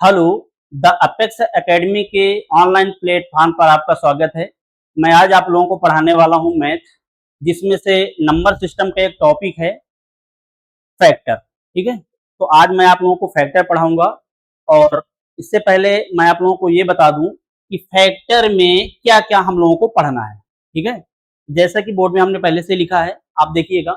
Hello, the apex academy के online platform पर आपका स्वागत है। मैं आज आप लोगों को पढ़ाने वाला हूं मैथ, जिसमें से नंबर सिस्टम का एक टॉपिक है फैक्टर। ठीक है, तो आज मैं आप लोगों को फैक्टर पढ़ाऊंगा। और इससे पहले मैं आप लोगों को ये बता दूं कि फैक्टर में क्या क्या हम लोगों को पढ़ना है। ठीक है, जैसा कि बोर्ड में हमने पहले से लिखा है, आप देखिएगा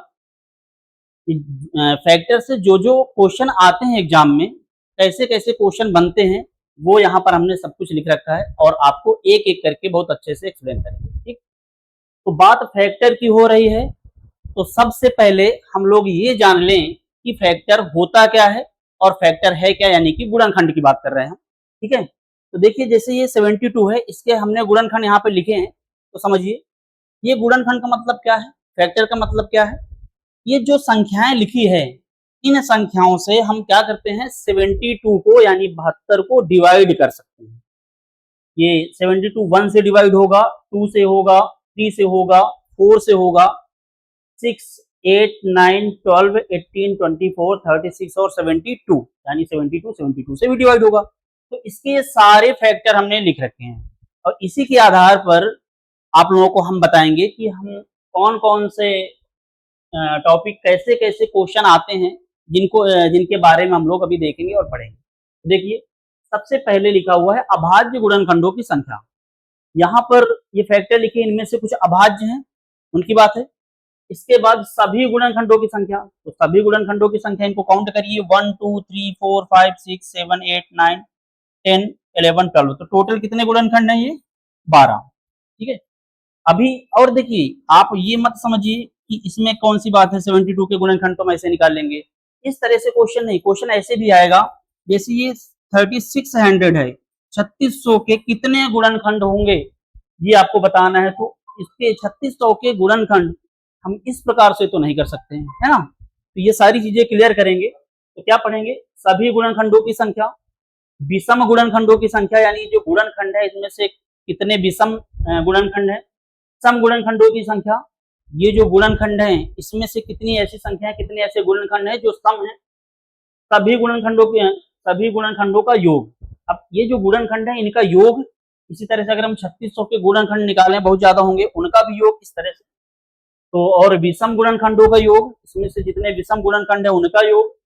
फैक्टर से जो जो क्वेश्चन आते हैं एग्जाम में, कैसे कैसे क्वेश्चन बनते हैं, वो यहाँ पर हमने सब कुछ लिख रखा है और आपको एक एक करके बहुत अच्छे से एक्सप्लेन करेंगे। ठीक, तो बात फैक्टर की हो रही है, तो सबसे पहले हम लोग ये जान लें कि फैक्टर होता क्या है और फैक्टर है क्या, यानी कि गुणनखंड की बात कर रहे हैं हम। ठीक है, तो देखिए जैसे ये 72 है, इसके हमने गुणनखंड यहाँ पे लिखे हैं, तो समझिए ये गुणनखंड का मतलब क्या है, फैक्टर का मतलब क्या है। ये जो संख्याएं लिखी है, इन संख्याओं से हम क्या करते हैं, 72 को यानी 72 को डिवाइड कर सकते हैं। ये 72 1 से डिवाइड होगा, 2 से होगा, 3 से होगा, 4 से होगा, 6 8 9 12 18 24 36 और 72, यानी 72 से भी डिवाइड होगा। तो इसके ये सारे फैक्टर हमने लिख रखे हैं और इसी के आधार पर आप लोगों को हम बताएंगे कि हम कौन कौन से टॉपिक, कैसे कैसे क्वेश्चन आते हैं, जिनके बारे में हम लोग अभी देखेंगे और पढ़ेंगे। देखिए सबसे पहले लिखा हुआ है अभाज्य गुणनखंडों की संख्या। यहाँ पर ये फैक्टर लिखे, इनमें से कुछ अभाज्य हैं, उनकी बात है। इसके बाद सभी गुणनखंडों की संख्या, तो सभी गुणनखंडों की संख्या इनको काउंट करिए, 1 2 3 4 5 6 7 8 9 10 11 12। तो टोटल कितने गुणनखंड हैं, ये 12। ठीक है, अभी और देखिए, आप ये मत समझिए कि इसमें कौन सी बात है, 72 के गुणनखंड तो हम ऐसे निकाल लेंगे, इस तरह से क्वेश्चन नहीं। क्वेश्चन ऐसे भी आएगा, जैसे ये 3600 है, 3600 के कितने गुणनखंड होंगे, ये आपको बताना है। तो इसके 3600 के गुणनखंड हम इस प्रकार से तो नहीं कर सकते हैं, है ना। तो ये सारी चीजें क्लियर करेंगे। तो क्या पढ़ेंगे, सभी गुणनखंडों की संख्या, विषम गुणनखंडों की संख्या, यानी जो गुणनखंड है इसमें से कितने विषम गुणनखंड है, सम गुणनखंडों की संख्या, ये जो गुणनखंड है इसमें से कितनी ऐसी संख्या, कितने ऐसे गुणनखंड है जो सम है, सभी गुणनखंडों के, सभी गुणनखंडों का योग। अब ये जो गुणनखंड है इनका योग, इसी तरह से अगर हम 3600 के गुणनखंड निकालें, बहुत ज्यादा होंगे, उनका भी योग इस तरह से। तो और विषम गुणनखंडों का योग, इसमें से जितने विषम गुणनखंड है उनका योग,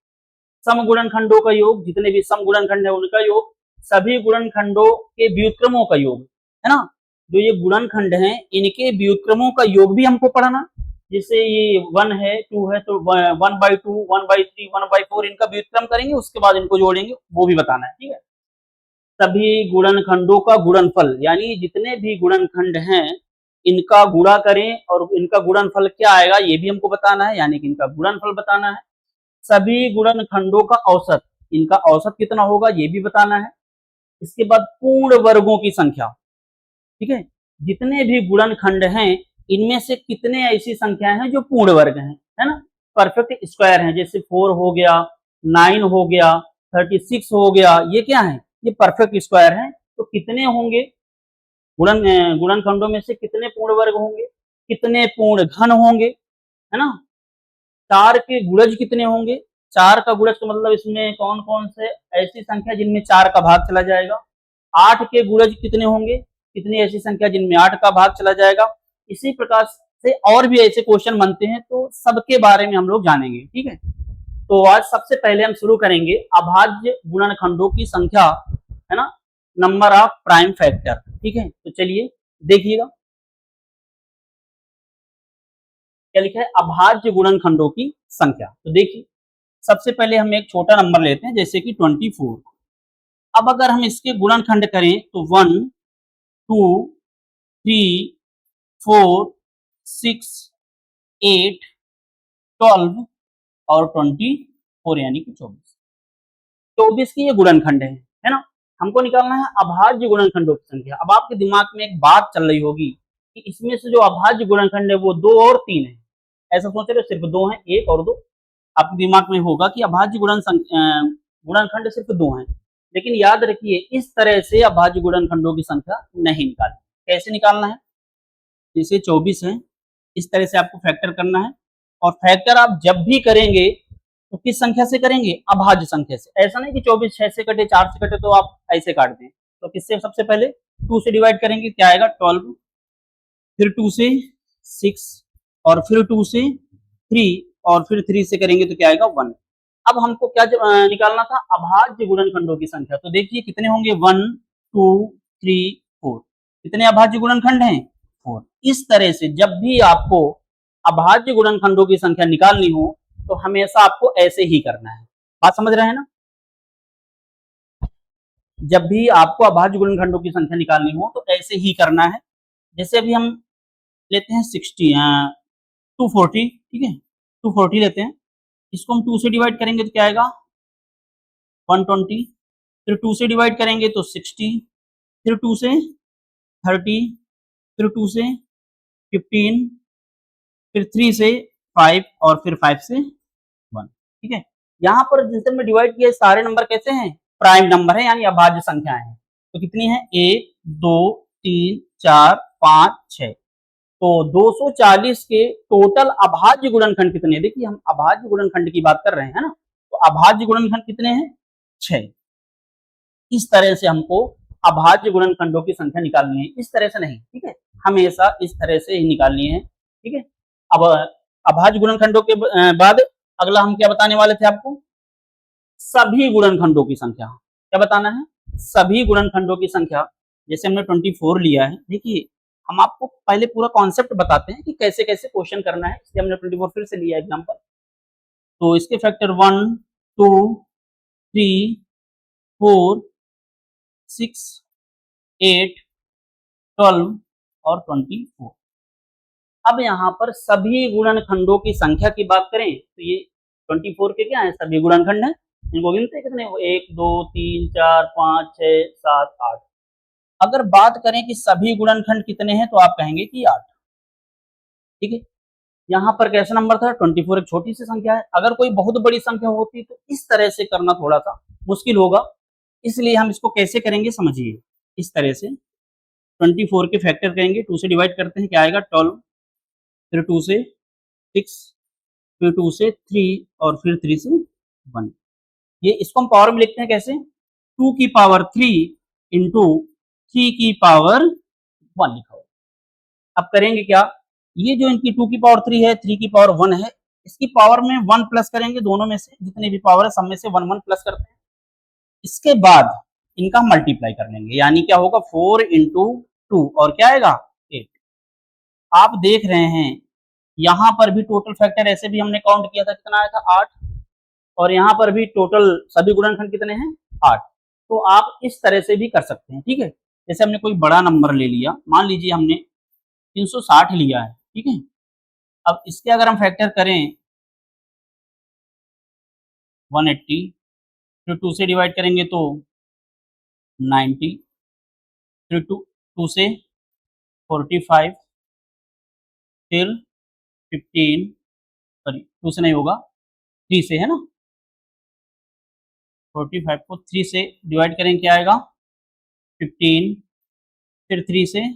सम गुणनखंडों का योग, जितने भी सम गुणनखंड है उनका योग, सभी गुणनखंडों के व्युत्क्रमों का योग, है ना। जो ये गुणनखंड हैं इनके व्युत्क्रमों का योग भी हमको पढ़ना। जैसे ये 1 है, 2 है, तो 1/2 1/3 1/4 इनका व्युत्क्रम करेंगे, उसके बाद इनको जोड़ेंगे, वो भी बताना है। ठीक है, सभी गुणनखंडों का गुणनफल, यानी जितने भी गुणनखंड हैं इनका गुणा करें और इनका गुणनफल क्या आएगा ये भी हमको बताना है, यानी कि इनका गुणनफल बताना है। सभी गुणनखंडों का औसत, इनका औसत कितना होगा ये भी बताना है। इसके बाद पूर्ण वर्गों की संख्या, ठीक है, जितने भी गुणनखंड हैं इनमें से कितने ऐसी संख्याएं हैं जो पूर्ण वर्ग हैं, है ना, परफेक्ट स्क्वायर हैं। जैसे 4 हो गया, 9 हो गया, 36 हो गया, ये क्या है, ये परफेक्ट स्क्वायर हैं। तो कितने होंगे गुणनखंडों में से कितने पूर्ण वर्ग होंगे, कितने पूर्ण घन होंगे, है ना। 4 के गुणज कितने होंगे, 4 का गुणज का मतलब इसमें कौन कौन से ऐसी संख्या जिनमें 4 का भाग चला जाएगा। 8 के गुणज कितने होंगे, कितनी ऐसी संख्या जिनमें 8 का भाग चला जाएगा। इसी प्रकार से और भी ऐसे क्वेश्चन बनते हैं, तो सबके बारे में हम लोग जानेंगे। ठीक है, तो आज सबसे पहले हम शुरू करेंगे अभाज्य गुणनखंडों की संख्या, है ना, नंबर ऑफ प्राइम फैक्टर। ठीक है, तो चलिए देखिएगा क्या लिखा है, अभाज्य गुणनखंडों की संख्या। तो देखिए सबसे पहले हम एक छोटा नंबर लेते हैं, जैसे कि 24। अब अगर हम इसके गुणनखंड करें तो 1 2 3 4 6 8 12 और 24, यानी कि 24 की ये गुणनखंड है ना। हमको निकालना है अभाज्य गुणनखंडों की संख्या। अब आपके दिमाग में एक बात चल रही होगी कि इसमें से जो अभाज्य गुणनखंड है वो 2 और 3 है, ऐसा सोच रहे हो, सिर्फ 2 है, 1 और 2। आपके दिमाग में होगा कि अभाज्य गुणनखंड सिर्फ 2 हैं, लेकिन याद रखिए इस तरह से अभाज्य गुणनखंडों की संख्या नहीं निकालनी। कैसे निकालना है, जैसे 24 है, इस तरह से आपको फैक्टर करना है। और फैक्टर आप जब भी करेंगे तो किस संख्या से करेंगे? अभाज्य संख्या से। ऐसा नहीं कि 24 6 से कटे, 4 से कटे तो आप ऐसे काट दें। तो किससे? सबसे पहले 2 से डिवाइड करेंगे, क्या आएगा? 12, फिर 2 से 6, और फिर 2 से 3, और फिर 3 से करेंगे तो क्या आएगा? 1। अब हमको क्या निकालना था? अभाज्य गुणनखंडों की संख्या। तो देखिए कितने होंगे? 1 2 3 4। कितने अभाज्य गुणनखंड हैं? 4। इस तरह से जब भी आपको अभाज्य गुणनखंडों की संख्या निकालनी हो तो हमेशा आपको ऐसे ही करना है। बात समझ रहे हैं ना? जब भी आपको अभाज्य गुणनखंडों की संख्या निकालनी हो तो ऐसे ही करना है। जैसे अभी हम लेते हैं 240, ठीक है, 240 लेते हैं। इसको हम 2 से डिवाइड करेंगे तो क्या आएगा? 120। फिर 2 से डिवाइड करेंगे तो 60, फिर 2 से 30, फिर 2 से 15, फिर 3 से 5, और फिर 5 से 1। ठीक है, यहाँ पर जिनसे हमने डिवाइड किया सारे नंबर कैसे हैं? प्राइम नंबर है, यानी अभाज्य संख्याएं हैं। तो कितनी है? 1 2 3 4 5 6। तो 240 के टोटल अभाज्य गुणनखंड कितने हैं? देखिए हम अभाज्य गुणनखंड की बात कर रहे हैं ना, तो अभाज्य गुणनखंड कितने हैं? 6। इस तरह से हमको अभाज्य गुणनखंडों की संख्या निकालनी है, इस तरह से नहीं, ठीक है, हमेशा इस तरह से ही निकालनी है। ठीक है, अब अभाज्य गुणनखंडों के बाद अगला हम क्या बताने वाले थे आपको? सभी गुणनखंडों की संख्या। क्या बताना है? सभी गुणनखंडों की संख्या। जैसे हमने 24 लिया है, देखिए हम आपको पहले पूरा कॉन्सेप्ट बताते हैं कि कैसे कैसे क्वेश्चन करना है, इसलिए हमने 24 फिर से लिया एग्जांपल। तो इसके फैक्टर 1 2 3 4 6 8 12 और 24। अब यहाँ पर सभी गुणनखंडों की संख्या की बात करें तो ये 24 के क्या है? सभी गुणनखंड हैं। इनको गिनते हैं कितने? 1 2 3 4 5 6 7 8। अगर बात करें कि सभी गुणनखंड कितने हैं तो आप कहेंगे कि 8। ठीक है, यहाँ पर कैसा नंबर था? 24 एक छोटी सी संख्या है। अगर कोई बहुत बड़ी संख्या होती तो इस तरह से करना थोड़ा सा मुश्किल होगा, इसलिए हम इसको कैसे करेंगे समझिए। इस तरह से 24 के फैक्टर करेंगे, 2 से डिवाइड करते हैं, क्या आएगा? 12, फिर 2 से 6, फिर 2 से 3, और फिर 3 से 1। ये इसको हम पावर में लिखते हैं कैसे? 2 की पावर 3 इंटू 3 की पावर 1 लिखा हुआ। अब करेंगे क्या? ये जो इनकी 2 की पावर 3 है, 3 की पावर 1 है, इसकी पावर में 1 प्लस करेंगे, दोनों में से जितनी भी पावर है सब में से 1 1 प्लस करते हैं। इसके बाद इनका मल्टीप्लाई कर लेंगे, यानी क्या होगा? 4 इंटू 2, और क्या आएगा? 8। आप देख रहे हैं यहाँ पर भी टोटल फैक्टर ऐसे भी हमने काउंट किया था, कितना आया था? 8। और यहाँ पर भी टोटल सभी गुणनखंड कितने हैं? 8। तो आप इस तरह से भी कर सकते हैं। ठीक है, जैसे हमने कोई बड़ा नंबर ले लिया, मान लीजिए हमने 360 लिया है, ठीक है, अब इसके अगर हम फैक्टर करें 180, फिर 2 से डिवाइड करेंगे तो 90, फिर 2 से 45, फिर 15, सॉरी 2 से नहीं होगा, 3 से है ना, 45 को 3 से डिवाइड करेंगे, क्या आएगा? 15, फिर 3 से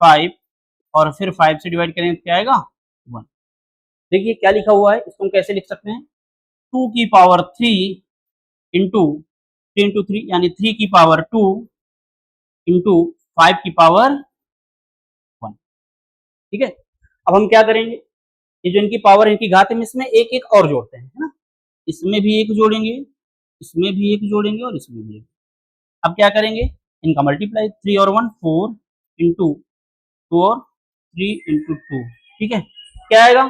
5, और फिर 5 से डिवाइड करेंगे तो क्या आएगा? 1। देखिए क्या लिखा हुआ है, इसको हम कैसे लिख सकते हैं? 2 की पावर 3 इंटू 3 इंटू 3, यानी 3 की पावर 2 इंटू 5 की पावर 1। ठीक है, अब हम क्या करेंगे? ये जो इनकी पावर है, इनकी घात है, इसमें एक एक और जोड़ते हैं, है ना, इसमें भी एक जोड़ेंगे, इसमें भी एक जोड़ेंगे, और इसमें भी एक। अब क्या करेंगे? इनका मल्टीप्लाई, 3 और 1 4 इंटू 2 और 3 इंटू 2। ठीक है, क्या आएगा?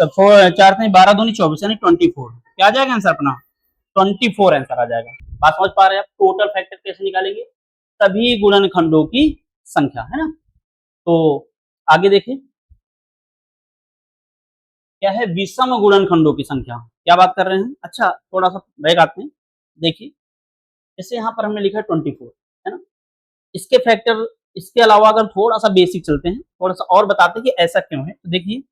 4 से 12 दूनी 24, यानी 24। क्या आ जाएगा आंसर अपना? 24 आंसर आ जाएगा। बात समझ पा रहे हैं आप? टोटल फैक्टर कैसे निकालेंगे? सभी गुणनखंडों की संख्या, है ना। तो आगे देखिए क्या है? विषम गुणनखंडों की संख्या। क्या बात कर रहे हैं? अच्छा थोड़ा सा बैक आते हैं। देखिए जैसे यहाँ पर हमने लिखा है 24, है ना, इसके फैक्टर, इसके अलावा अगर थोड़ा सा बेसिक चलते हैं, थोड़ा सा और बताते हैं कि ऐसा क्यों है, तो देखिए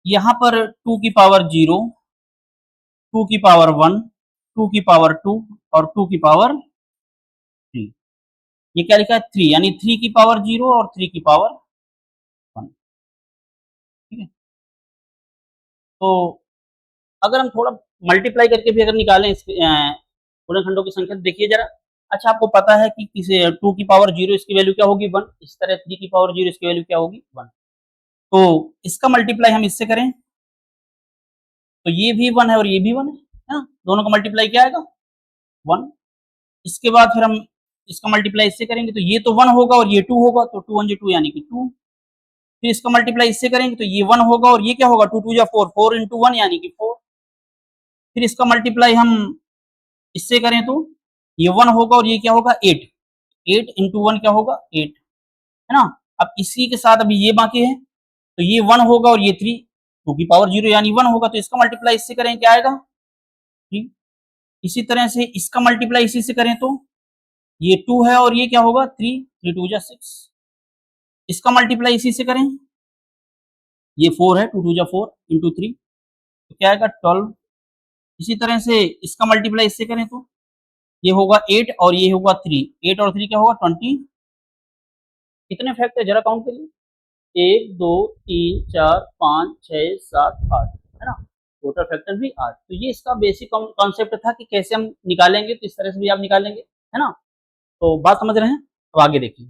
यहाँ पर 2 की पावर 0, 2 की पावर 1, 2 की पावर 2, और 2 की पावर 3। ये क्या लिखा है? 3, यानी 3 की पावर 0 और 3 की पावर 1। ठीक है, तो अगर हम थोड़ा मल्टीप्लाई करके भी अगर निकालें इस गुणनखंडों की संख्या, देखिए जरा। अच्छा, आपको पता है कि किसी 2 की पावर 0 इसकी वैल्यू क्या होगी 1, इस तरह 3 की पावर 0 इसकी वैल्यू क्या होगी 1। तो इसका मल्टीप्लाई हम इससे करें तो ये भी 1 है और ये भी 1 है ना, दोनों का मल्टीप्लाई क्या आएगा 1। इसके बाद फिर हम इसका मल्टीप्लाई इससे करेंगे तो ये तो 1 होगा और ये 2 होगा, तो 2 1 2 यानी कि 2। फिर इसका मल्टीप्लाई इससे करेंगे तो ये 1 होगा और ये क्या होगा 2 2 4, 4 into 1 यानी कि 4। फिर इसका मल्टीप्लाई हम इससे करें तो ये 1 होगा और ये क्या होगा 8, 8 into 1 क्या होगा 8, है ना। अब इसी के साथ अभी ये बाकी है तो ये 1 होगा और ये 3, 2 की पावर 0 यानी 1 होगा, तो इसका मल्टीप्लाई इससे करें क्या आएगा 3। इसी तरह से इसका मल्टीप्लाई इसी से करें तो ये 2 है और ये क्या होगा 3, 3 2 6। इसका मल्टीप्लाई इसी से करें, ये 4 है, 2 2 4 into 3 तो क्या आएगा 12। इसी तरह से इसका मल्टीप्लाई इससे करें तो ये होगा 8 और ये होगा 3, 8 और 3 क्या होगा 20। कितने फैक्ट है जरा काउंट करिए, 1 2 3 4 5 6 7 8, है ना। टोटल फैक्टर भी 8। तो ये इसका बेसिक कॉन्सेप्ट था कि कैसे हम निकालेंगे, तो इस तरह से भी आप निकालेंगे, है ना। तो बात समझ रहे हैं, अब आगे देखिए।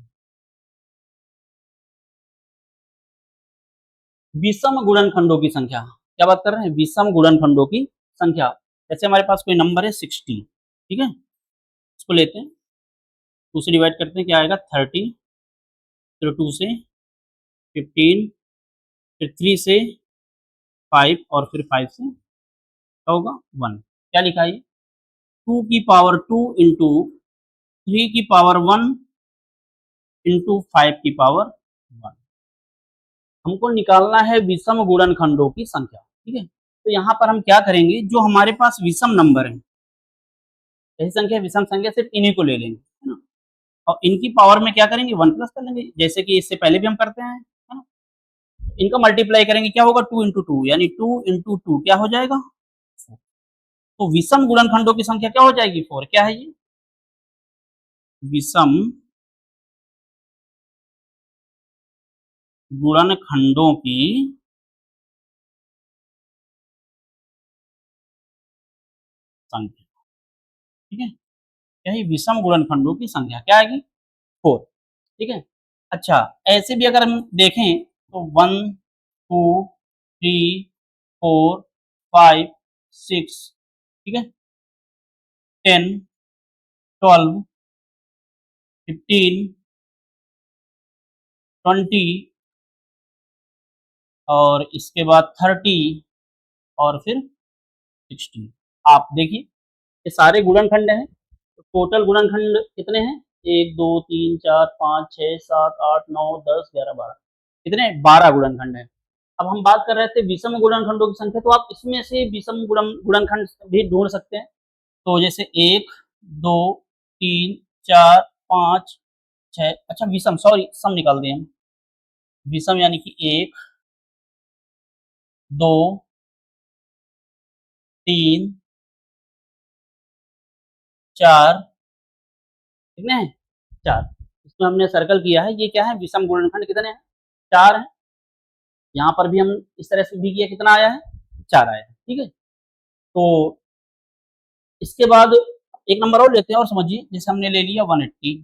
विषम गुणनखंडों की संख्या, क्या बात कर रहे हैं, विषम गुणनखंडों की संख्या। जैसे हमारे पास कोई नंबर है 60, ठीक है, इसको लेते हैं 2 से डिवाइड करते हैं, क्या आएगा 30, फिर 2 से 15, फिर 3 से 5 और फिर 5 से क्या होगा 1। क्या लिखा है 2 की पावर 2 इंटू 3 की पावर 1 इंटू 5 की पावर 1। हमको निकालना है विषम गुणनखंडों की संख्या, ठीक है। तो यहाँ पर हम क्या करेंगे, जो हमारे पास विषम नंबर है, यही संख्या विषम संख्या, सिर्फ इन्हीं को ले लेंगे, है ना। और इनकी पावर में क्या करेंगे 1 प्लस कर लेंगे, जैसे कि इससे पहले भी हम करते हैं, है ना। इनका मल्टीप्लाई करेंगे, क्या होगा 2 इंटू 2 यानी 2 इंटू 2 क्या हो जाएगा 4। तो विषम गुणनखंडों की संख्या क्या हो जाएगी 4। क्या है ये विषम गुणनखंडों की संख्या, ठीक है। क्या है विषम गुणनखंडों की संख्या क्या आएगी 4, ठीक है। अच्छा, ऐसे भी अगर हम देखें तो 1 2 3 4 5 6, ठीक है, 10 12 15 20 और इसके बाद 30 और फिर 60। आप देखिए ये सारे गुणनखंड हैं, तो टोटल गुणनखंड कितने हैं 1 2 3 4 5 6 7 8 9 10 11 12, कितने 12 गुणनखंड हैं। अब हम बात कर रहे थे विषम गुणनखंडों की संख्या, तो आप इसमें से विषम गुणनखंड भी ढूंढ सकते हैं। तो जैसे 1 2 3 4 5 6, अच्छा विषम सॉरी सम निकाल दिए हम, विषम यानी कि 1 2 3 4, कितने हैं 4। इसमें हमने सर्कल किया है, ये क्या है विषम गुणनखंड कितने हैं 4 हैं। यहाँ पर भी हम इस तरह से भी किया, कितना आया है 4 आया है, ठीक है। तो इसके बाद एक नंबर और लेते हैं और समझिए, जैसे हमने ले लिया 180,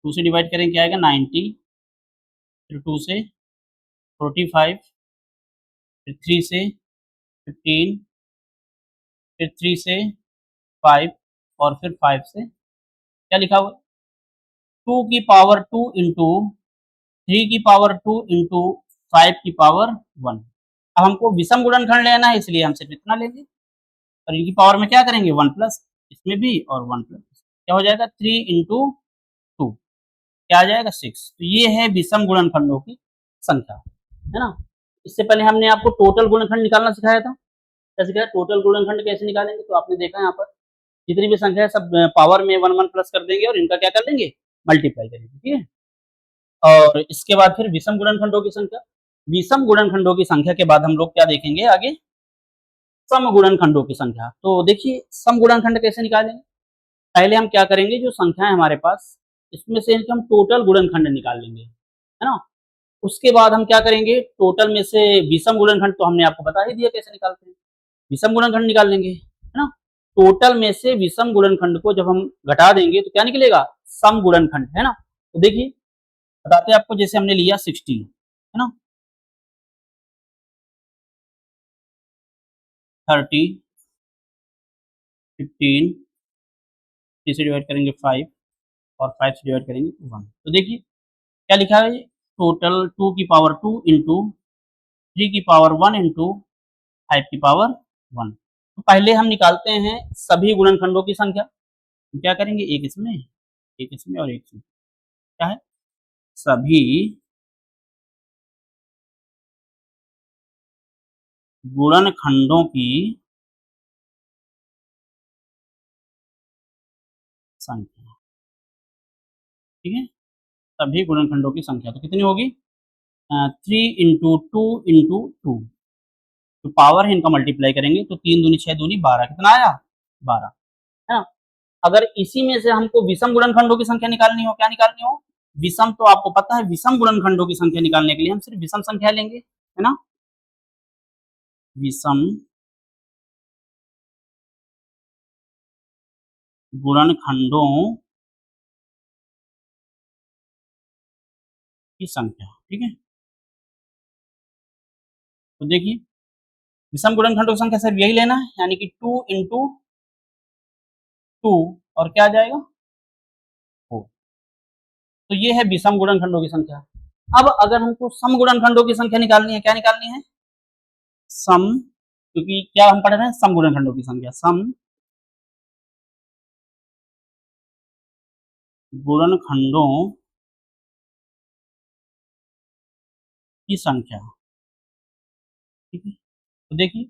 2 से डिवाइड करें क्या आएगा 90, फिर 2 से 45, फिर 3 से 15, फिर 3 से 5 और फिर 5 से क्या लिखा हुआ 2 की पावर 2 इंटू 3 की पावर 2 इंटू 5 की पावर 1। अब हमको विषम गुणनखंड लेना है, इसलिए हम सिर्फ इतना लेंगे और इनकी पावर में क्या करेंगे 1 प्लस, इसमें भी और 1 प्लस, क्या हो जाएगा 3 इंटू 2 क्या आ जाएगा 6। तो ये है विषम गुणनखंडों की संख्या, है ना। इससे पहले हमने आपको टोटल गुणनखंड निकालना सिखाया था, कैसे क्या टोटल गुणनखंड कैसे निकालेंगे, तो आपने देखा यहाँ पर जितनी भी संख्या है सब पावर में 1 1 प्लस कर देंगे और इनका क्या कर लेंगे मल्टीप्लाई करेंगे, ठीक है। और इसके बाद फिर विषम गुणनखंडों की संख्या, विषम गुणनखंडों की संख्या के बाद हम लोग क्या देखेंगे आगे सम गुणनखंडों की संख्या। तो देखिए सम गुणनखंड कैसे निकालेंगे, पहले हम क्या करेंगे जो संख्या है हमारे पास इसमें से इनके हम टोटल गुणनखंड निकाल लेंगे, है ना। उसके बाद हम क्या करेंगे, टोटल में से विषम गुणनखंड तो हमने आपको बता ही दिया कैसे निकालते हैं, विषम गुणनखंड निकाल लेंगे, है ना। टोटल में से विषम गुणनखंड को जब हम घटा देंगे तो क्या निकलेगा, सम गुणनखंड, है ना। तो देखिए बताते हैं आपको, जैसे हमने लिया 16, है ना, 30, 15, 3 से डिवाइड करेंगे 5 और 5 से डिवाइड करेंगे 1। तो देखिए क्या लिखा है, टोटल 2 की पावर 2 इंटू 3 की पावर 1 इंटू 5 की पावर 1। तो पहले हम निकालते हैं सभी गुणनखंडों की संख्या। तो क्या करेंगे, एक इसमें और एक इसमें, क्या है, सभी गुणनखंडों की संख्या, ठीक है, सभी गुणनखंडों की संख्या तो कितनी होगी, 3 इंटू 2 तो पावर है इनका मल्टीप्लाई करेंगे तो 3 दूनी 6 दूनी 12, कितना आया 12, है ना। अगर इसी में से हमको विषम गुणनखंडों की संख्या निकालनी हो, क्या निकालनी हो, विषम, तो आपको पता है विषम गुणनखंडों की संख्या निकालने के लिए हम सिर्फ विषम संख्या लेंगे, है ना, विषम गुणनखंडों की संख्या, ठीक है। तो देखिए विषम गुणनखंडों की संख्या सिर्फ यही लेना है, यानी कि 2 इंटू 2 और क्या आ जाएगा 4। तो ये है विषम गुणनखंडों की संख्या। अब अगर हमको सम गुणनखंडों की संख्या निकालनी है, क्या निकालनी है, सम, क्योंकि क्या हम पढ़ रहे हैं, सम गुणनखंडों की संख्या, सम गुणनखंडों की संख्या, ठीक है। तो देखिए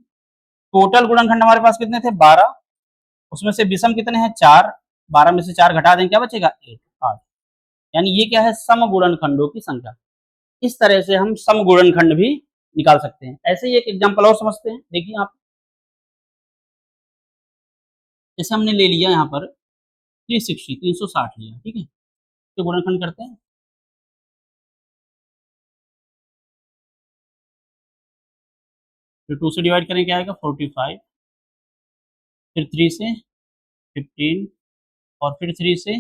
टोटल गुणनखंड हमारे पास कितने थे, 12, उसमें से विषम कितने हैं, 4, 12 में से 4 घटा दें क्या बचेगा, 8, यानी ये क्या है, सम गुणनखंडों की संख्या। इस तरह से हम सम गुणनखंड भी निकाल सकते हैं। ऐसे ही एक एग्जांपल और समझते हैं, देखिए आप, जैसे हमने ले लिया यहाँ पर 360 लिया, ठीक है, तो गुणनखंड करते हैं, फिर 2 से डिवाइड करें क्या आएगा 45, फिर 3 से 15 और फिर 3 से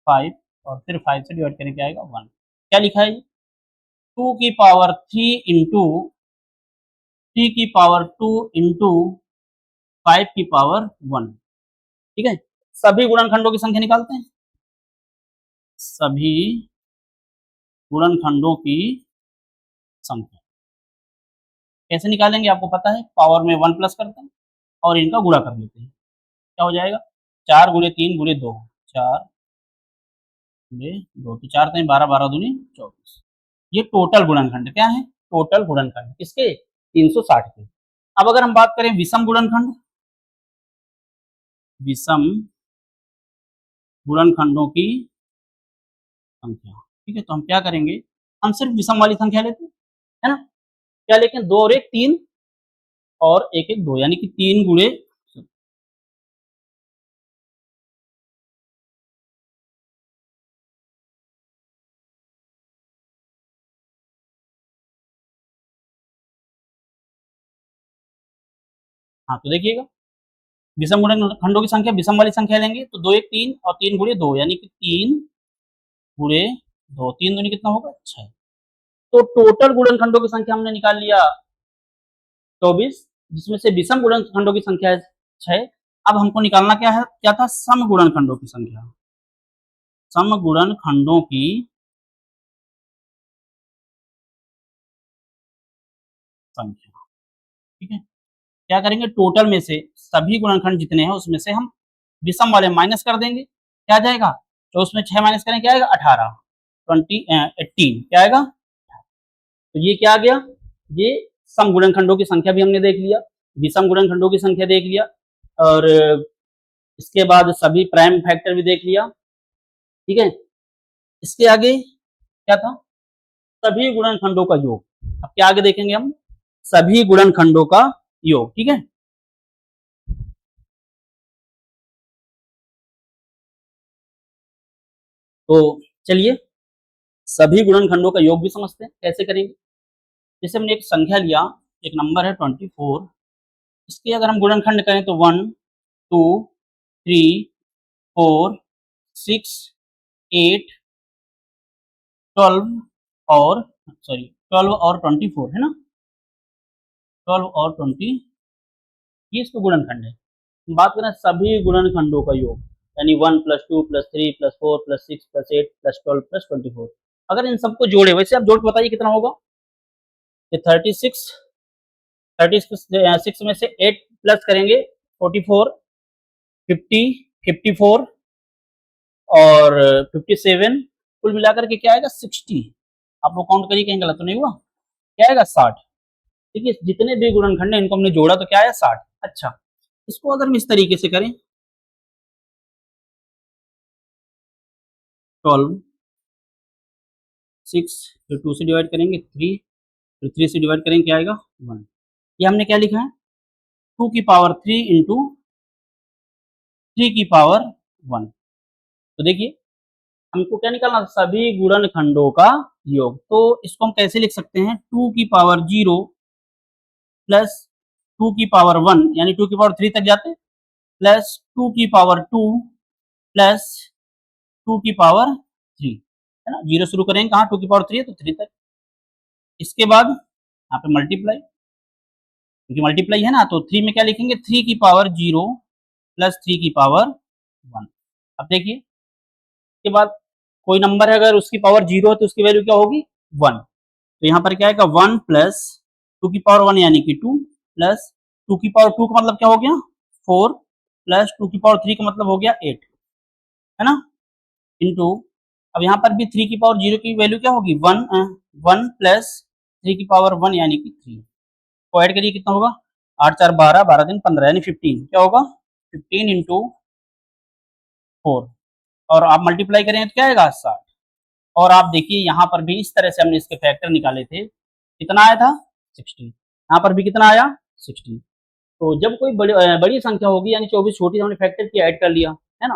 5 और फिर 5 से डिवाइड करें क्या आएगा 1। क्या लिखा है, 2 की पावर 3 इंटू 3 की पावर 2 इंटू 5 की पावर 1, ठीक है। सभी गुणनखंडों की संख्या निकालते हैं, सभी गुणनखंडों की संख्या कैसे निकालेंगे, आपको पता है, पावर में 1 प्लस करते हैं और इनका गुणा कर लेते हैं, क्या हो जाएगा, 4 गुणे 3 गुणे 2, 4 गुणे 2, तो 4 3 12, 12 दूनी 24। ये टोटल गुणनखंड क्या है, टोटल गुणनखंड किसके, 360 के। अब अगर हम बात करें विषम गुणनखंड, विषम गुणनखंडों की संख्या, ठीक है, तो हम क्या करेंगे, हम सिर्फ विषम वाली संख्या लेते हैं, है ना, क्या लेके 2 और 1 3 और 1 1 2, यानी कि 3 गुणे, हाँ तो देखिएगा विषम गुणनखंडों की संख्या विषम वाली संख्या लेंगे तो 2 1 3 और 3 गुणे 2, यानी कि 3 गुणे 2, 3 दूनी कितना होगा 6। तो टोटल गुणनखंडों की संख्या हमने निकाल लिया 24, जिसमें से विषम गुणनखंडों की संख्या है 6। अब हमको निकालना क्या है, क्या था, सम गुणनखंडों की संख्या, सम गुणनखंडों की संख्या, ठीक है। क्या करेंगे, टोटल में से सभी गुणनखंड जितने हैं उसमें से हम विषम वाले माइनस कर देंगे, क्या आ जाएगा, तो उसमें 6 माइनस करें क्या आएगा 18, 18 क्या आएगा। तो ये क्या आ गया, ये सम गुणनखंडों की संख्या भी हमने देख लिया, विषम गुणनखंडों की संख्या देख लिया, और इसके बाद सभी प्राइम फैक्टर भी देख लिया, ठीक है। इसके आगे क्या था, सभी गुणनखंडों का योग। अब क्या आगे देखेंगे हम, सभी गुणनखंडों का योग, ठीक है। तो चलिए सभी गुणनखंडों का योग भी समझते हैं, कैसे करेंगे। जैसे हमने एक संख्या लिया, एक नंबर है 24, इसके अगर हम गुणनखंड करें तो 1 2 3 4 6 8 12 और 24 है ना, 12 और 20, ये इसका गुणनखंड है। बात करें सभी गुणनखंडों का योग, यानी 1 + 2 + 3 + 4 + 6 + 8 + 12 + 24, अगर इन सबको जोड़े, वैसे आप जोड़ के बताइए कितना होगा। ये 36 में से 8 प्लस करेंगे 44, 50, 54 और 57, कुल मिलाकर के क्या आएगा 60। आप लोग काउंट करिए कहीं गलत तो नहीं हुआ, क्या आएगा 60। ठीक है, जितने भी गुणनखंड है इनको हमने जोड़ा तो क्या आया 60। अच्छा, इसको अगर हम इस तरीके से करें 12, 6, फिर 2 से डिवाइड करेंगे 3, फिर 3 से डिवाइड करेंगे क्या आएगा 1। ये हमने क्या लिखा है 2 की पावर 3 इंटू 3 की पावर 1। तो देखिए हमको क्या निकालना, सभी गुणनखंडों का योग। तो इसको हम कैसे लिख सकते हैं, 2 की पावर 0 प्लस 2 की पावर 1, यानी 2 की पावर 3 तक जाते, प्लस 2 की पावर 2 प्लस 2 की पावर 3, है ना। जीरो शुरू करेंगे कहाँ, 2 की पावर 3 है तो 3 तक। इसके बाद यहाँ पे मल्टीप्लाई, क्योंकि मल्टीप्लाई है ना, तो 3 में क्या लिखेंगे 3 की पावर 0 प्लस 3 की पावर 1। अब देखिए इसके बाद कोई नंबर है अगर उसकी पावर 0 है तो उसकी वैल्यू क्या होगी 1। तो यहाँ पर क्या आएगा 1 प्लस 2 की पावर 1 यानी कि 2 प्लस 2 की पावर 2 का मतलब क्या हो गया 4 प्लस 2 की पावर 3 का मतलब हो गया 8, है ना, इंटू अब यहाँ पर भी 3 की पावर 0 की वैल्यू क्या होगी 1 प्लस 3 की पावर 1 यानी कि 3 को ऐड करिए कितना होगा 8 4 12, 12 दिन 15 यानी 15, क्या होगा 15 इंटू 4 और आप मल्टीप्लाई करें तो क्या आएगा 60। और आप देखिए यहाँ पर भी इस तरह से हमने इसके फैक्टर निकाले थे, कितना आया था 60, यहाँ पर भी कितना आया 60। तो जब कोई बड़ी संख्या होगी यानी 24 छोटी, हमने फैक्टर की ऐड कर लिया, है ना,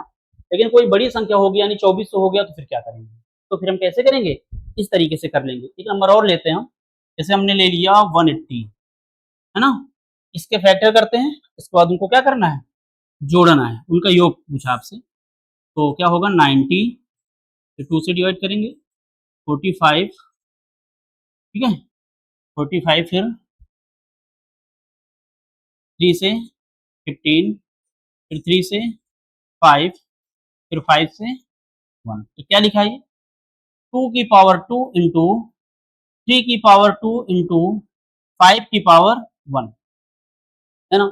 लेकिन कोई बड़ी संख्या होगी यानी 2400 हो गया तो फिर क्या करेंगे, तो फिर हम कैसे करेंगे, इस तरीके से कर लेंगे। एक नंबर और लेते हैं हम, जैसे हमने ले लिया 180, है ना, इसके फैक्टर करते हैं, इसके बाद उनको क्या करना है जोड़ना है, उनका योग पूछा आपसे, तो क्या होगा 90, फिर 2 से डिवाइड करेंगे 45, ठीक है 45, फिर 3 से 15, फिर 3 से 5, फिर 5 से 1, तो क्या लिखा है 2 की पावर 2 इंटू 3 की पावर 2 इंटू 5 की पावर 1, है ना।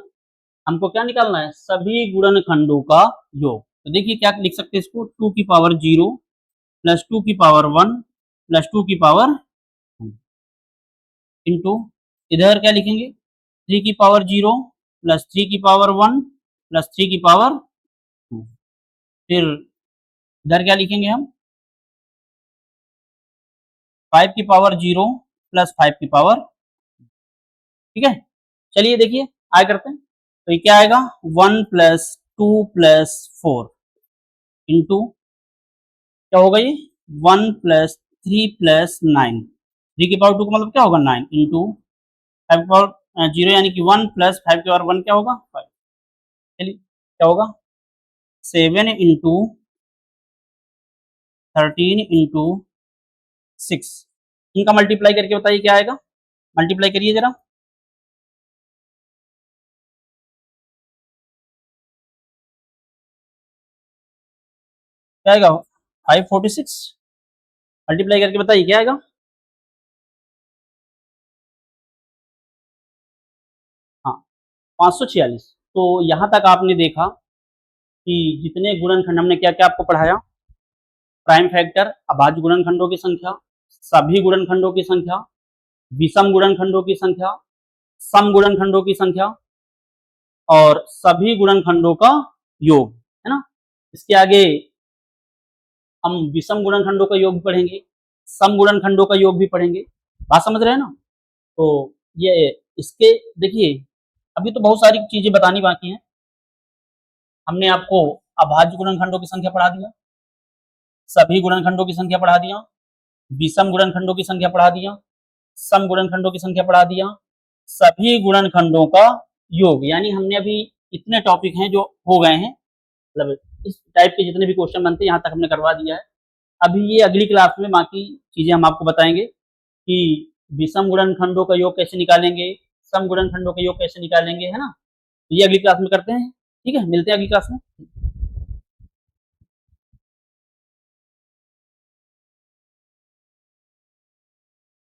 हमको क्या निकालना है सभी गुणनखंडों का योग। तो देखिए क्या लिख सकते हैं इसको 2 की पावर 0 प्लस 2 की पावर 1 प्लस 2 की पावर 2 इंटू इधर क्या लिखेंगे 3 की पावर 0 प्लस 3 की पावर 1 प्लस 3 की पावर 2, फिर इधर क्या लिखेंगे हम 5 की पावर 0 प्लस 5 की पावर, ठीक है। चलिए देखिए आगे करते हैं, तो ये क्या आएगा 1 प्लस 2 प्लस 4 इंटू क्या होगा ये 1 प्लस 3 प्लस 9, 3 की पावर 2 का मतलब क्या होगा 9 इंटू 5 की पावर 0 यानी कि 1 प्लस 5 की पावर 1 क्या होगा 5। चलिए क्या होगा 7 इंटू 13 इंटू 6, इनका मल्टीप्लाई करके बताइए क्या आएगा, मल्टीप्लाई करिए जरा, क्या आएगा 546, मल्टीप्लाई करके बताइए क्या आएगा, हाँ 546। तो यहाँ तक आपने देखा कि जितने गुणनखंड हमने क्या क्या आपको पढ़ाया, प्राइम फैक्टर, अभाज्य गुणनखंडों की संख्या, सभी गुणनखंडों की संख्या, विषम गुणनखंडों की संख्या, सम गुणनखंडों की संख्या और सभी गुणनखंडों का योग, है ना। इसके आगे हम विषम गुणनखंडों का योग भी पढ़ेंगे, सम गुणनखंडों का योग भी पढ़ेंगे, बात समझ रहे हैं ना। तो ये इसके देखिए अभी तो बहुत सारी चीजें बतानी बाकी हैं। हमने आपको अभाज्य गुणनखंडों की संख्या पढ़ा दिया, सभी गुणनखंडों की संख्या पढ़ा दिया, विषम गुणनखंडों की संख्या पढ़ा दिया, सम गुणनखंडों की संख्या पढ़ा दिया, सभी गुणनखंडों का योग। यानी हमने अभी इतने टॉपिक हैं जो हो गए हैं, मतलब इस टाइप के जितने भी क्वेश्चन बनते हैं यहाँ तक हमने करवा दिया है। अभी ये अगली क्लास में बाकी चीजें हम आपको बताएंगे कि विषम गुणनखंडों का योग कैसे निकालेंगे, सम गुणनखंडों का योग कैसे निकालेंगे, है ना। ये अगली क्लास में करते हैं। ठीक है, मिलते हैं अगली क्लास में।